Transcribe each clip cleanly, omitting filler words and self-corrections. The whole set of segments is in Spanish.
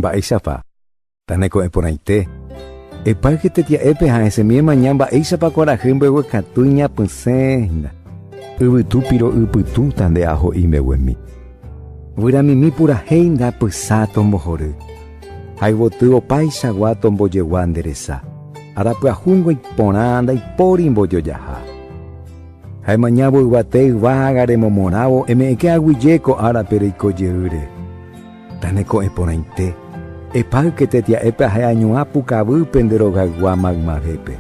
mba'éichapa. Taneko'ẽporãite. Epáykete tia'épe ha'e mañá mba'éichapa kuarahy mbeguekatu ñapysẽhína. Yvytúpiro ypytũta nde aho'i mbeguemi. Vyramimi purahéi ndapysa tombohory. Ha yvoty opaichagua tombojegua nderesa. Arapyahúngo iporã ndaipóri mbojojaha. Ha'emañávo yvate yvága remomorãvo eme'ẽke aguyéko árape reikojeýre. Taneko'ẽporãite. Epáykete tia'épe ahe añuã pukavýpe nderogagua maymavépe.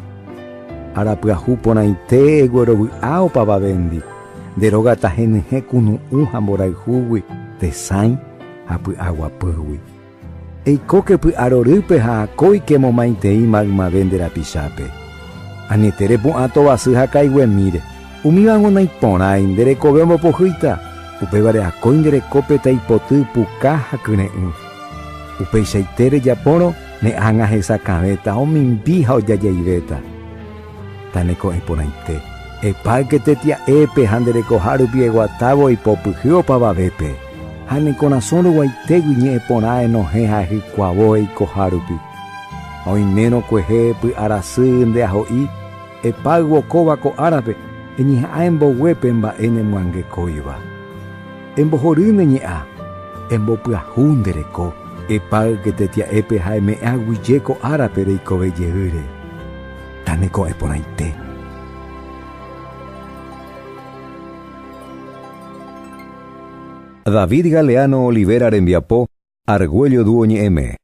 Arapyahu porãite eguerovy'a opavavendi. Nderógata henyhẽ kunu'ũ ha mborayhúgui tesãi ha py'aguapýgui. Eikóke py'arorýpe ha akóike momaitei maymavé nderapichápe. Añetere pu'ã tovasy ha kaiguemíre. Umívãngo naiporãi nderekove ombopohýita. Upévare akói nderekópe taipoty puka ha kyre'ỹ. Upeichaite rejapórõ ne ág̃a hesakãvéta omimbi ha ojajaivéta. Taneko'ẽporãite. Epáykete tia'épe ha nderekoha rupi eguatávo ipopyhy opavavépe. Ha ne corazón ruguaitégui ñe'ẽ porã enohẽ ha hykuavo eikoha rupi. Oimérõ kuehe py'arasy ndeaho'i epáyvokóva ko árape eñeha'ã emboguépe mba'e nemyangekóiva. Embohory neñe'ã, embopyahu ndereko. Epáykete tia'épe ha eme'ẽ aguyje ko árape reikovejeýre. Taneko'ẽporãite. David Galeano Olivera rembiapó Argüello Duoñe'ẽme.